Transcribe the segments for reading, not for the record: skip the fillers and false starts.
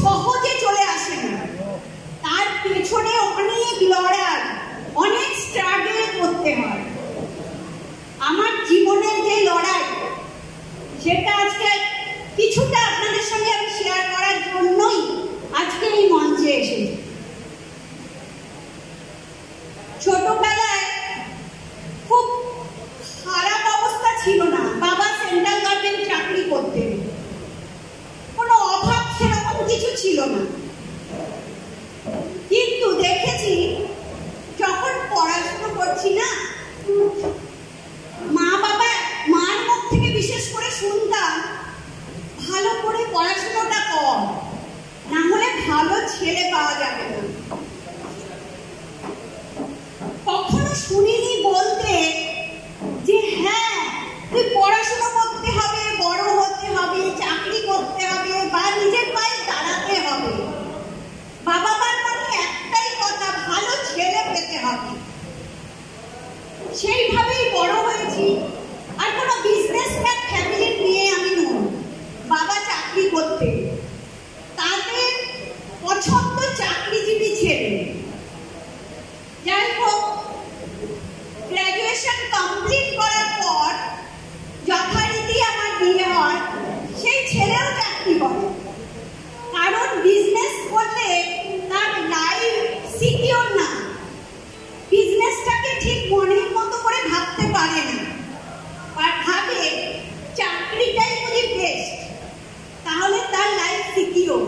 সহজে চলে আসে না, তার পেছনে অনেক লড়াই, অনেক স্ট্রাগল করতে হয়। আমার জীবনের যে লড়াই, সেটা আজকে কিছুটা আপনাদের সঙ্গে আমি শেয়ার করার জন্যই আজকে এই মঞ্চে এসেছি। ছোটবেলায় খুব খারাপ অবস্থা ছিল না, বাবা সেন্ট্রাল গভর্নমেন্ট চাকরি করতেন, কোনো অভাব সেরকম কিছু ছিল না। কিন্তু দেখেছি যখন পড়াশোনা করছি না, মার মুখ থেকে বিশেষ করে শুনতাম, ভালো করে পড়াশোনাটা কর, না হলে ভালো ছেলে পাওয়া যাবে না। কখনো শুনিনি বলতে যে হ্যাঁ তুই পড়াশোনা করতে হবে, বড় হতে হবে, চাকরি করতে হবে, বা নিজের পায়ে দাঁড়াতে হবে। বাবা মার মনে একটাই কথা, ভালো ছেলে পেতে হবে। সেইভাবেই বড় হয়েছি। আর কোনো বিজনেসম্যান ফ্যামিলির মেয়ে আমি নই। বাবা চাকরি করতে, তাদের পছন্দ চাকরিজীবী ছেলে। যাই হোক, গ্র্যাজুয়েশন কমপ্লিট করার পর যথারীতি আমার বিয়ে হয়। সেই ছেলেও চাকরি করে, কারণ বিজনেস করলে তার লাইফ সিকিউর না, বিজনেসটাকে ঠিক মনের মতো করে ভাবতে পারে না, আর ভাবে চাকরিটাই যদি বেস্ট, তাহলে তার লাইফ সিকিউর।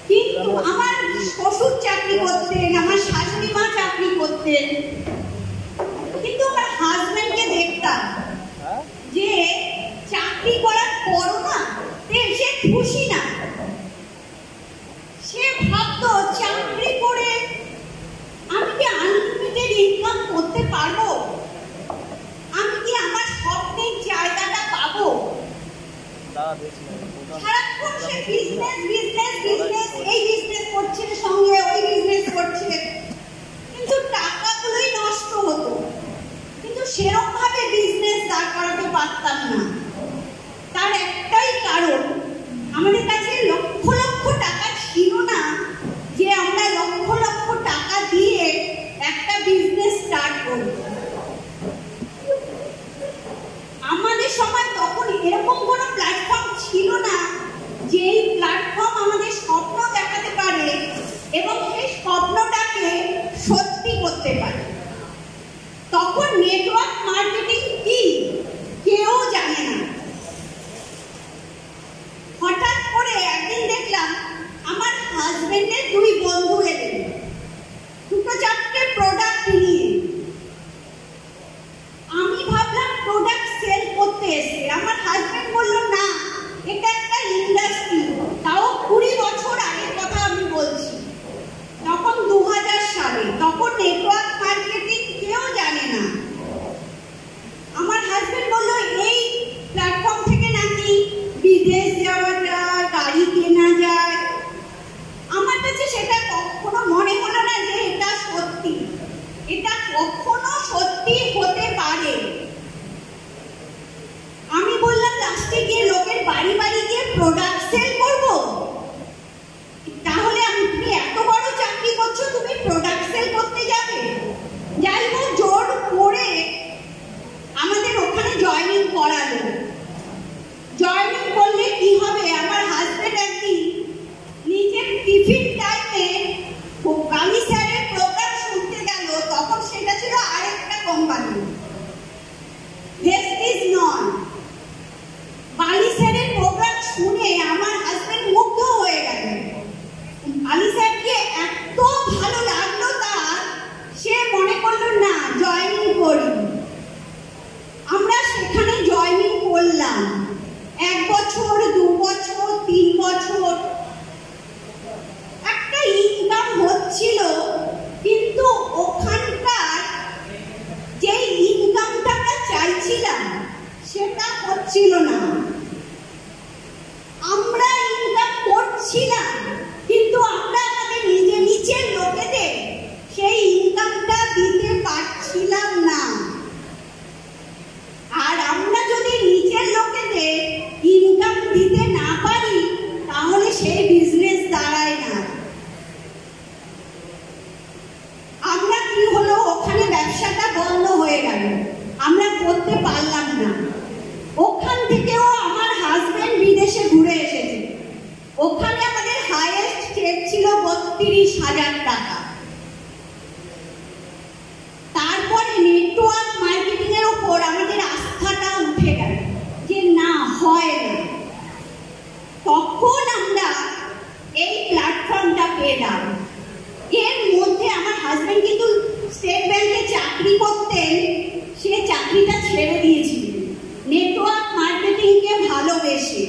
কিন্তু আমার শ্বশুর চাকরি করতেন, আমার শাশুড়ি মা চাকরি করতেন, কিন্তু আমার হাজবেন্ডকে দেখতাম যে চাকরি করার পরও না সে খুশি না। সে ভাবতো চাকরি করে আমি কি আনলিমিটেড ইনকাম করতে পারবো, আমি কি আমার স্বপ্নের জায়গাটা পাবো। সারাক্ষণ সে বিজনেস বিজনেস বিজনেস, এই বিজনেস করছে, সঙ্গে ওই বিজনেস করছে, কিন্তু টাকাগুলোই নষ্ট হতো। কিন্তু সেরকম ভাবে বিজনেস দাঁড় করাতে পারতাম না। তার একটাই কারণ, আমাদের কাছে লক্ষ লক্ষ টাকা ছিল না যে আমরা লক্ষ লক্ষ টাকা দিয়ে একটা বিজনেস স্টার্ট করব। আমাদের সময় তখন এরকম কোনো প্ল্যাটফর্ম ছিল না যে এই প্ল্যাটফর্ম আমাদের স্বপ্ন দেখাতে পারে এবং সেই স্বপ্নটাকে সত্যি করতে পারে। তখন নেটওয়ার্ক মার্কেটিং কি কেউ জানে না। হঠাৎ করে একদিন দেখলাম আমার হাজবেন্ডের দুই বন্ধু এলেন, দুটো চারটে প্রোডাক্ট নিয়ে। আমি ভাবলাম প্রোডাক্ট সেল করতে এসে। আমার হাজবেন্ড বলল না, এটা একটা ইন্ডাস্ট্রি। তাও 20 বছর আগের কথা আমি বলছি, তখন 2000 সালে। তখন নেটওয়ার্ক মার্কেটিং কেউ জানে না। আমার হাজবেন্ড বলল এই প্ল্যাটফর্ম থেকে নাকি বিদেশ যাওয়া যায়, গাড়ি কেনা যায়। আমার কাছে সেটা কখনো মনে হলো না যে এটা সত্যি, এটা কখনো সত্যি হতে পারে। আমি বললাম লাস্টে গিয়ে লোকের বাড়ি বাড়ি গিয়ে প্রোডাক্ট সেল করব। তাহলে তুমি এত বড় চাকরি করছো, তুমি প্রোডাক্ট সেল করতে যাবে? যাই হোক, জোর করে আমাদের ওখানে জয়েনিং করালো। জয়েনিং করলে কি হবে, আমার হাজবেন্ড একদিন নিজের টিফিন টাইমে বালি স্যারের প্রোগ্রাম শুনতে গেল। তখন সেটা ছিল আরেকটা কোম্পানি, ভেস্টিজ নয়। বালি স্যারের প্রোগ্রাম শুনে আমার হাজবেন্ড মুগ্ধ হয়ে গেল। বালি স্যারকে এত ভালো লাগলো তার, সে মনে করলো না জয়েনিং করি। আমরা সেখানে জয়েনিং করলাম। 1 বছর, 2 বছর, 3 বছর একটা ইনকাম হচ্ছিল, কিন্তু ওখানকার যে ইনকামটা আমরা চাইছিলাম সেটা হচ্ছিল না। আমরা ইনকাম করছিলাম, কিন্তু আমরা আমাদের নিচের লোকেদের সেই ইনকামটা দিতে পারছিলাম না। আর আমরা যদি নিচের লোকেদের ইনকাম দিতে না পারি, তাহলে ওখানে আমাদের হাইয়েস্ট চেক ছিল 32,000 টাকা। তারপরে নেটওয়ার্ক মার্কেটিং এর উপর আমাদের আস্থাটা উঠে গেল যে না হয় না। তখন আমরা এই প্ল্যাটফর্মটা পেলাম। এর মধ্যে আমার হাজবেন্ড কিন্তু স্টেট ব্যাংকে চাকরি করতেন, সে চাকরিটা ছেড়ে দিয়েছিলেন নেটওয়ার্ক মার্কেটিংকে ভালোবেসে।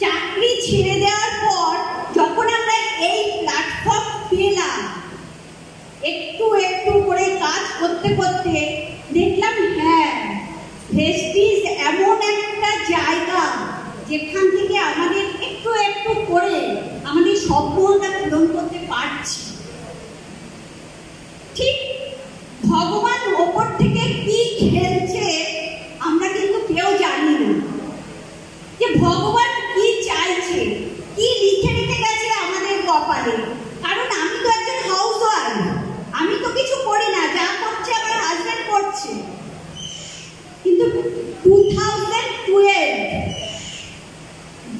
চাকরি ছেড়ে দেওয়ার পর যখন আমরা এই প্ল্যাটফর্ম পেলাম, একটু একটু করে কাজ করতে করতে দেখলাম হ্যাঁ, ভেস্টিজ এমন একটা জায়গা যেখান থেকে আমাদের একটু একটু করে আমাদের স্বপ্নটা পূরণ করতে পারছি। ঠিক ভগবান ওপর থেকে কি খেলছে আমরা কিন্তু কেউ জানি না, যে ভগবান কি চাইছে, কি লিখে রেখে গেছে আমাদের কপালে। কারণ আমি তো একজন হাউস ওয়াইফ, আমি তো কিছু করি না, যা করছে আমার হাজবেন্ড করছে। কিন্তু 2012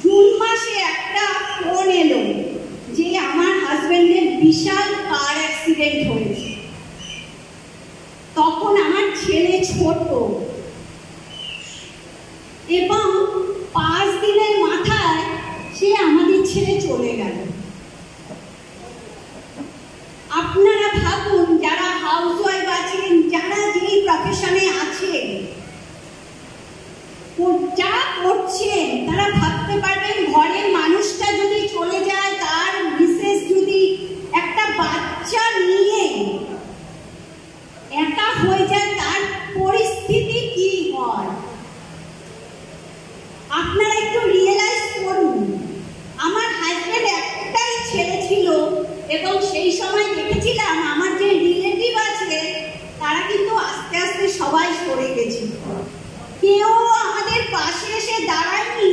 জুন মাসে একটা ফোন এলো যে আমার হাজবেন্ডের বিশাল কার অ্যাক্সিডেন্ট হয়েছে। তখন আমার ছেলে ছোট এবং 5 দিনের মাথায় সে আমাদের ছেড়ে চলে গেল। আপনারা ভাবুন, যারা হাউস ওয়াইফ আছেন, যারা যেই প্রফেশনে আছেন, যা করছেন, তারা ভাবতে পারবেন ঘরের মানুষটা যদি চলে যায়, তার মিসেস যদি একটা বাচ্চা নিয়ে একা হয়ে যায়, তার পরিস্থিতি কি হয়। আপনারা একটু রিয়েলাইজ করুন। আমার হাজবেন্ড একটাই ছেলে ছিল এবং সেই সময় দেখেছিলাম আমার যে রিলেটিভ আছে তারা কিন্তু আস্তে আস্তে সবাই সরে গেছিল। কেউ আমাদের পাশে এসে দাঁড়ায়নি।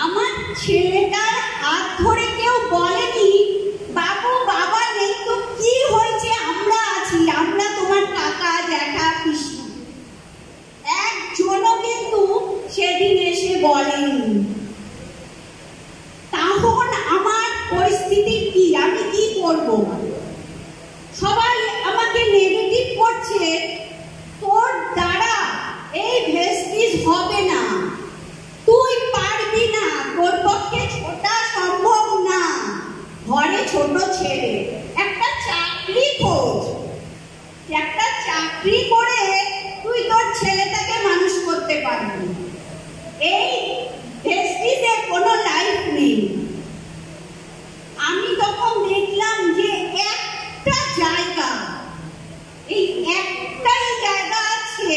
আমার ছেলেটার হাত ধরে কেউ বলেনি বাবু বাবা নেই তো কি হয়েছে, আমরা আছি, আমরা তোমার কাকা জ্যাঠা পিসি। একজনও কিন্তু সেদিন এসে বলেনি। তখন আমার পরিস্থিতি কি, আমি কি করব? সবাই আমাকে নেগেটিভ করছে, তোর দ্বারা এই ভেস্টিজ হবে না, তুই পারবি না, তোর পক্ষে ছোটা সম্ভব না, ঘরে ছোট ছেলে, একটা চাকরি খোঁজ, একটা চাকরি করে তুই তোর ছেলেটাকে মানুষ করতে পারবি। এই ভেস্টিজে কোনো লাইফ নেই। আমি তখন দেখলাম যে একটা জায়গা, এই একটাই জায়গা আছে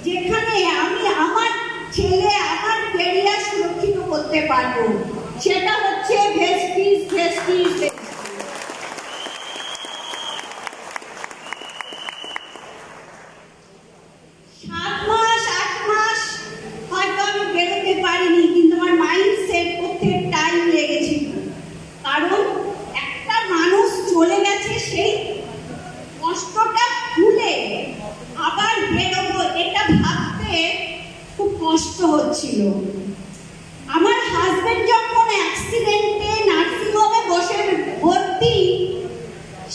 যেখানে আমি আমার ছেলে, আমার ক্যারিয়ার সুরক্ষিত করতে পারবো, সেটা হচ্ছে ভেস্টিজ। 7 মাস 8 মাস হয়তো আমি বেরোতে পারিনি, কিন্তু আমার মাইন্ড সেট করতে টাইম লেগেছিল। কারণ একটা মানুষ চলে গেছে, সেই কষ্টটা ভুলে আবার বেরোবো এটা ভাবতে খুব কষ্ট হচ্ছিল। আমার হাজবেন্ড যখন অ্যাক্সিডেন্টে নার্সিংহোমে বসে ভর্তি,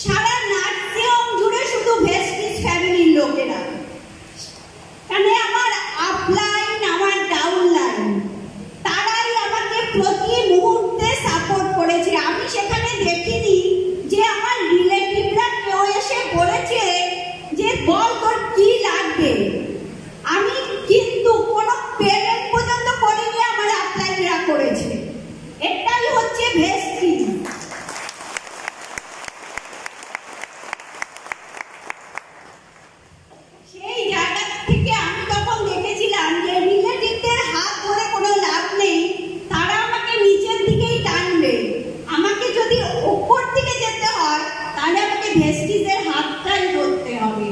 সারা নার্সিংহোম জুড়ে শুধু ভেস্টিজ ফ্যামিলির লোকেরা, মানে আমার আপলাইন, আমার ডাউনলাইন, তারাই আমাকে প্রতি মুহূর্তে সাপোর্ট করেছে। আমি সেখানে দেখিনি যে আমার রিলেটিভরা কেউ এসে বলেছে যে বল তোর কি লাগবে। আমি কিন্তু কোনো পেমেন্ট পর্যন্ত করিনি, আমার আপলাইনরা করেছে। এটাই হচ্ছে ভেস্টিজ। সেই জায়গা থেকে আমি তখন দেখেছিলাম যে রিলেটিভদের হাত ধরে কোনো লাভ নেই, তারা আমাকে নিচের দিকেই টানবে। আমাকে যদি উপর দিকে যেতে হয় তাহলে আমাকে ভেস্টিজের হাতটাই ধরতে হবে।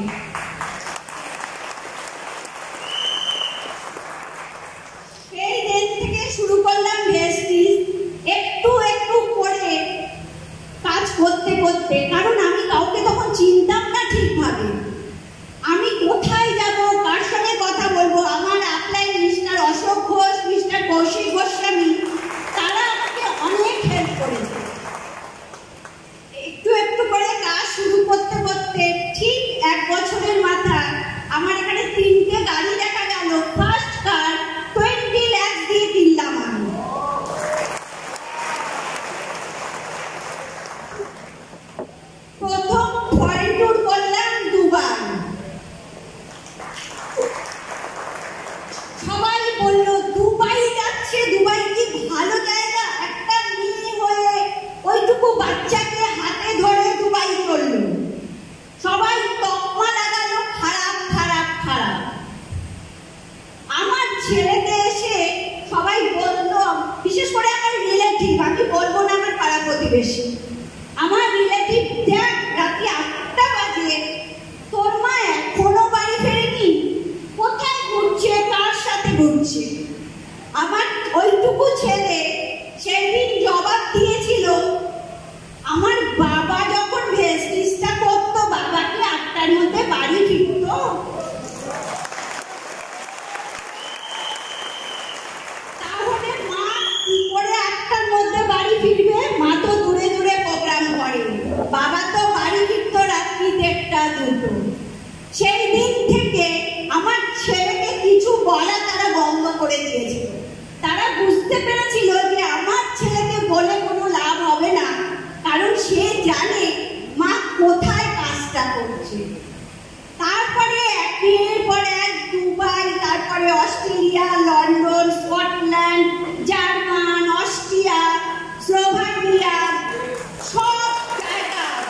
সেই দিন থেকে শুরু করলাম ভেস্টিজ, একটু একটু করে কাজ করতে করতে। কারণ আমি কাউকে তখন চিনতাম না ঠিকভাবে, আমি কোথায় যাব, কার সঙ্গে কথা বলবো। আমার upline mister Ashok Ghosh, mister Kaushik Goswami, তারা বেশি। আমার রিলেটিভ দেখ রাতে 8টা বাজে, তোর মা এখনো বাড়ি ফেরেনি, কোথায় ঘুরছে, কার সাথে ঘুরছে। আমার ওইটুকু ছেলে সেদিন জবাব দিয়েছিল, আমার বাবা যখন ভেস্টিজটা করতো বাবাকে 8টার মধ্যে বাড়ি ফিরত। তাহলে মা কি করে 8টার মধ্যে বাড়ি ফিরবে? মা তো দূরে দূরে প্রোগ্রাম করে, বাবা তো বাড়ি ফিরত রাত্রি 1টা 2টো। সেই দিন থেকে আমার ছেলেকে কিছু বলা তারা বন্ধ করে দিয়েছিল। তারা বুঝতে পেরেছিল যে আমার ছেলেকে বলে কোনো লাভ হবে না, কারণ সে জানে মা কোথায় কাজটা করছে। তারপরে একের পর এক দুবাই, তারপরে Australia, London, Scotland, German, Austria, Slovakia, সব জায়গায়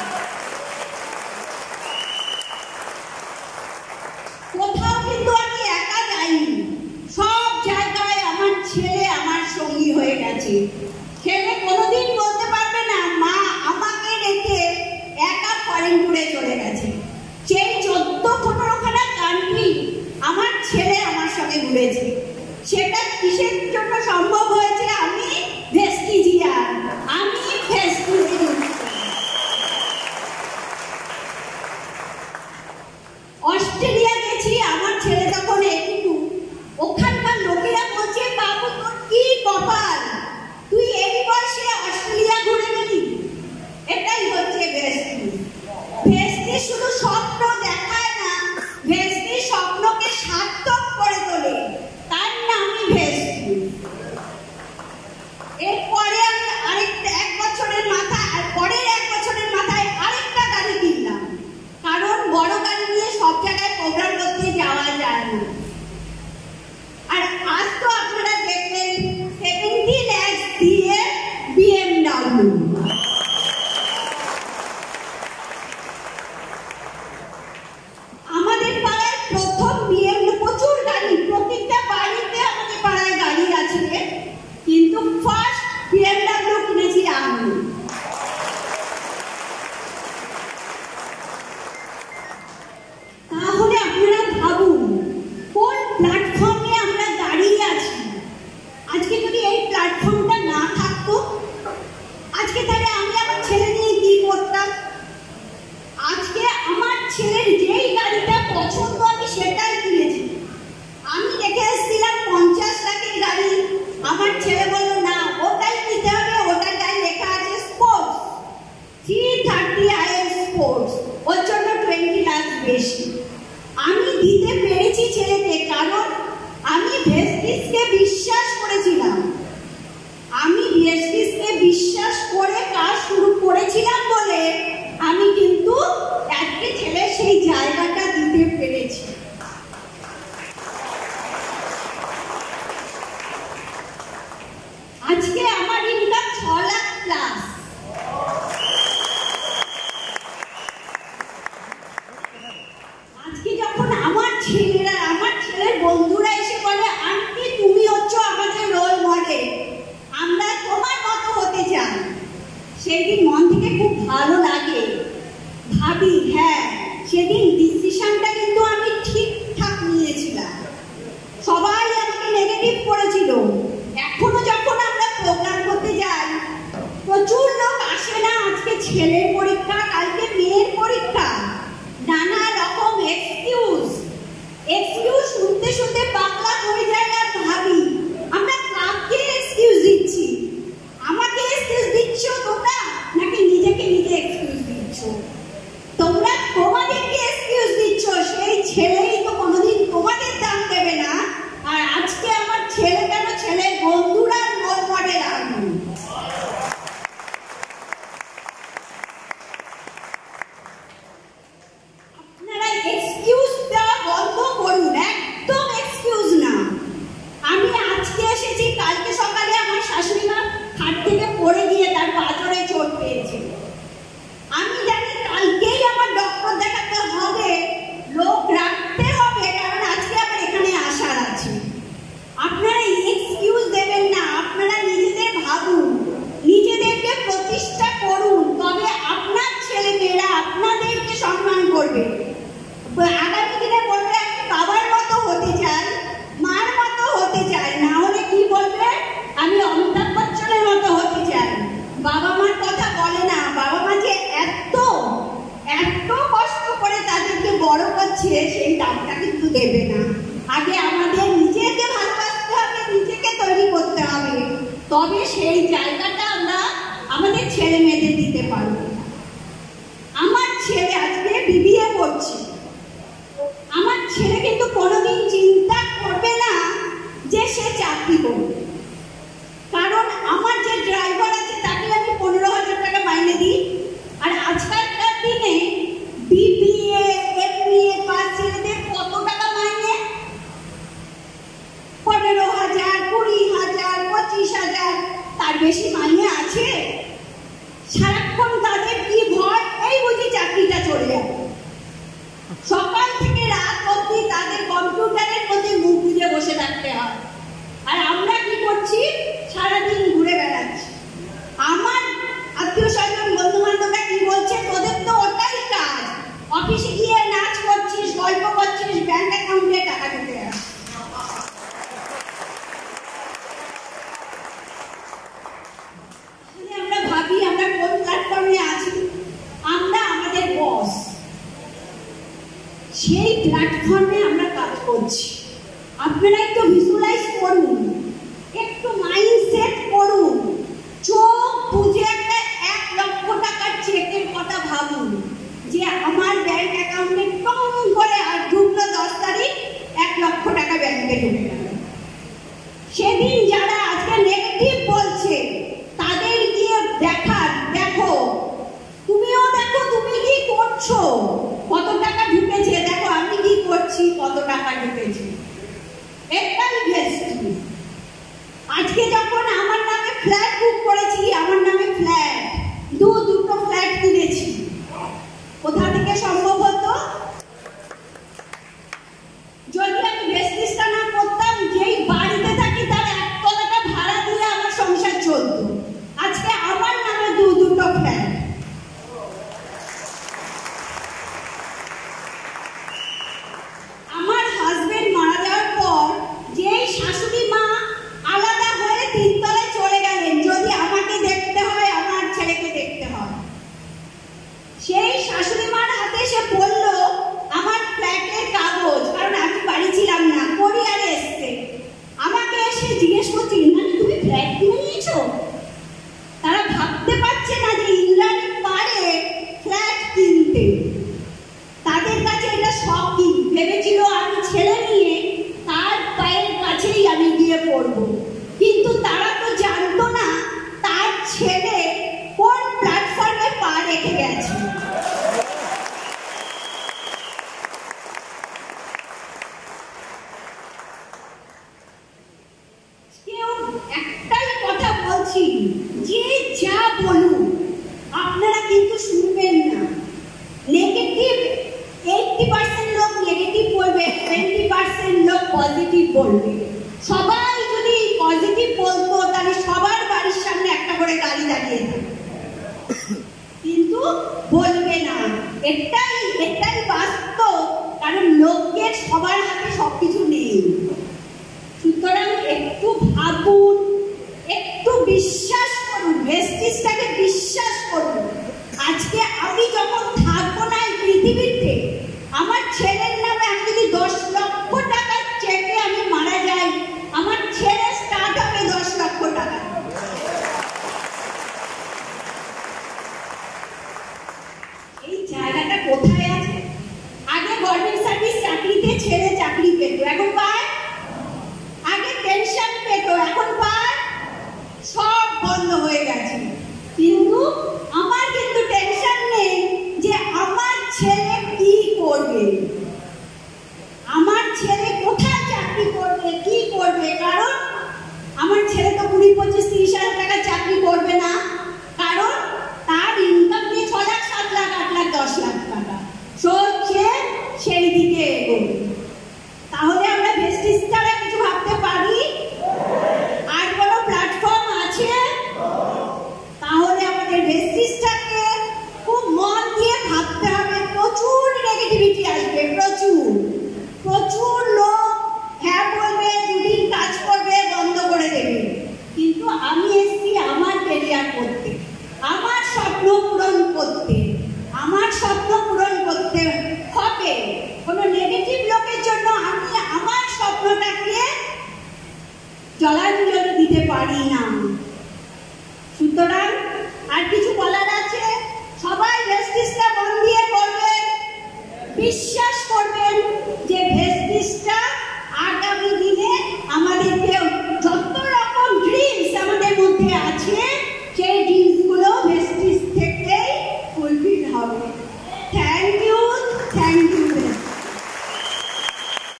কোথাও কিন্তু আমি একা যাইনি। সব জায়গায় আমার ছেলে আমার সঙ্গী হয়ে গেছে। ছেলে কোনোদিন বলতে পারবে না মা আমাকে রেখে একা ফরেন ট্যুরে চলে গেছে। সেই 14-15খানা কান্ট্রি আমার ছেলে আমার সঙ্গে ঘুরেছে। সেটা কিসের জন্য সম্ভব হয়েছে? আমি ভেস্টিজিয়ান, আমি ভেস্টিজিয়ান। অস্ট্রেলিয়া গেছি আমার ছেলে তখন একটু, ওখানকার লোকেরা বলছে বাবু তোর কি কপাল, তুই এই বয়সে অস্ট্রেলিয়া ঘুরে গেলি। এটাই হচ্ছে ভেস্টিজ। ভেস্টিজ শুধু স্বপ্ন দেখায় না, ভেস্টিজ স্বপ্নকে সার্থক করে তোলে, তার নামই ভেস্টিজ। এরপরে আমি আরেকটা 1 বছরের মাথায়, আর পরের 1 বছরের মাথায় আরেকটা গাড়ি কিনলাম, কারণ বড় গাড়ি নিয়ে সব জায়গায় প্রোগ্রাম করতে যাওয়া যায় না। আর আজ তো আপনারা দেখলেন 70 লাখ দিয়ে BMW। আমাদের পাড়ায় প্রথম BMW, প্রচুর গাড়ি, প্রত্যেকটা বাড়িতে আমাদের পাড়ায় গাড়ি আছে, কিন্তু ফার্স্ট BMW কিনেছি আমি। তাহলে আপনারা ভাবুন কোন প্ল্যাটফর্মে আমরা দাঁড়িয়ে আছি। আজকে যদি এই প্ল্যাটফর্মটা না থাকতো, আজকে তাহলে আমি আমার ছেলে নিয়ে কি করতাম? আজকে আমার ছেলের যেই গাড়িটা পছন্দ আমি সেটাই কিনেছি। আমি দেখে এসেছিলাম 50 লাখের গাড়ি, আমার ছেলে বলল না ওটাই নিতে হবে, ওটার গায়ে লেখা আছে স্পোর্টস, 330 IS স্পোর্টস, ওর জন্য 20 লাখ বেশি। আমি দিতে পেরেছি ছেলেকে, কারণ আমি ভেস্টিজকে বিশ্বাস করেছিলাম। আমি ভেস্টিজকে বিশ্বাস করে কাজ শুরু করেছিলাম বলে আমি কিন্তু আজকে ছেলে সেই জায়গাটা দিতে পেরেছি। আজকে আমার ইনকাম 6 লাখ প্লাস। আজকে যখন আমার ছেলের বন্ধুরা এসে বলে আন্টি তুমি হচ্ছে আমাদের রোল মডেল, আমরা তোমার মতো হতে চাই, সেদিন মন থেকে খুব ভালো লাগে। ভাবি হ্যাঁ সেদিন ডিসিশনটা কিন্তু আমি ঠিকঠাক নিয়েছিলাম। সবাই আমাকে নেগেটিভ করেছিল। এখনো যখন আমরা প্রোগ্রাম করতে যাই প্রচুর লোক আসে না, আজকে ছেলের পরীক্ষা, কালকে মেয়ের পরীক্ষা, নানা রকম এক্সকিউজ শুনতে শুনতে পাগলা হয়ে যায়। আর ভাবি আমরা কাকে এক্সকিউজ দিচ্ছি? আমাকে এক্সকিউজ দিচ্ছ তোমরা, নাকি নিজেকে নিজে এক্সকিউজ দিচ্ছ? তোমরা তোমাদেরকে এক্সকিউজ দিচ্ছ, সেই ছেলেই তো কোনোদিন তোমাদের দাম দেবে না। আর আজকে আমার ছেলে কেন, ছেলের বন্ধুরা রোল মডেল আমি। আপনারা এক্সকিউজ দেওয়া বন্ধ করুন, একদম এক্সকিউজ না। আমি আজকে এসেছি, কালকে সকালে আমার শাশুড়ি মা খাট থেকে পড়ে গিয়ে তার পাথরে চোট পেয়েছে। আমি জানি কালকেই আমার ডক্টর দেখাতে হবে, লোক রাখতে হবে, কারণ আজকে আমার এখানে আসার আছে। আপনারা এক্সকিউজ দেবেন না, আপনারা নিজেদের ভাবুন, নিজেদেরকে প্রতিষ্ঠা তবে সেই জায়গাটা আমরা আমাদের ছেলে মেয়েদের দিতে পারবো। আমার ছেলে আজকে বিবিএ করছে, আমার ছেলে কিন্তু কোনোদিন চিন্তা করবে না যে সে চাকরি করবে, কারণ আমার যে ড্রাইভার আছে তাকে আমি 15,000 টাকা মাইনে দিই। আর আজকালকার দিনে বিবিএ এমবিএ পাস ছেলেদের কত টাকা মাইনে? 15,000, 20,000, 25,000, তার বেশি মাইনে আছে? সারাক্ষণ তাদের কি ভয়, এই বুঝি চাকরিটা চলে যাবে। সকাল থেকে রাত অবধি তাদের কম্পিউটারের মধ্যে মুখ বুজে বসে থাকতে হয়। আর আমরা কি করছি? সারাদিন ঘুরে বেড়াচ্ছি। আমার আত্মীয় স্বজন বন্ধু বান্ধবরা কি বলছে, তোদের তো ওটাই কাজ, অফিসে গিয়ে নাচ করছিস, গল্প করছিস, ব্যাংক অ্যাকাউন্টে টাকা ঢুকে আসে। আমরা ভাবি আমরা কোন প্ল্যাটফর্মে আছি, আমরা আমাদের বস, সেই প্ল্যাটফর্মে আমরা কাজ করছি। আপনারা একটু ভিজুয়ালাইজ করুন, একটু মাইন্ডসেট করুন, চোখ বুঝে একটা 1 লক্ষ টাকার চেকের কথা ভাবুন যে আমার ব্যাংক অ্যাকাউন্টে টং করে আর ঢুকলো 10 তারিখ 1 লক্ষ টাকা ব্যাংকে ঢুকে গেল। সেদিন যারা আজকে নেগেটিভ বলছে তাদের গিয়ে দেখো, তুমিও দেখো তুমি কি করছো, কত টাকা ঢুকেছে, দেখো আমি কি করছি, কত টাকা ঢুকেছে। একটাই ভেস্টি। আজকে যখন আমার নামে ফ্ল্যাট বুক করেছি, আমার নামে ফ্ল্যাট দুটো ফ্ল্যাট কিনেছি, কোথা থেকে সম্ভব হতো? যদি আমি ভেস্টিসটা না করতাম, যেই বাড়িতে থাকি তার 1 তলাটা ভাড়া দিয়ে আমার সংসার চলতো। আজকে আমার নামে দুটো ফ্ল্যাট। আমার হাজবেন্ড মারা যাওয়ার পর যেই শাশুড়ি মা আলাদা হয়ে 3 তলায় চলে গেলেন, যদি আমাকে দেখতে হয় আমার ছেলেকে দেখতে হয়, সেই শাশুড়ি মার হাতে সে বলল আমার ফ্ল্যাটের কাগজ, কারণ আমি বাড়ি ছিলাম না, কোরিয়ারে এসছে, আমাকে এসে জিজ্ঞেস করছি না তুমি ফ্ল্যাট কিনে নিয়েছো? তারা ভাবতে পারছে না যে ইংল্যান্ড পারে ফ্ল্যাট কিনতে, তাদের কাছে এটা শখই। ভেবেছিল আমি ছেলে নিয়ে তার পায়ের কাছেই আমি গিয়ে পড়ব, কিন্তু তারা তো জানতো না তার ছেলে কোন প্ল্যাটফর্মে পা রেখে গেছে। কেউ একটাই কথা বলছি, যে যা বলুন আপনারা কিন্তু শুনবেন না। নেগেটিভ 80% লোক নেগেটিভ বলবে, 20% লোক পজিটিভ বলবে। সবাই যদি পজিটিভ বলতো তাহলে সবার বাড়ির সামনে একটা করে গাড়ি দাঁড়িয়ে থাকতো, কিন্তু বলবে না। এটাই বাস্তব, কারণ লোকের সবার হাতে সবকিছু নেই। সুতরাং একটু ভাবুন, একটু বিশ্বাস করুন, ভেস্টিসটাকে বিশ্বাস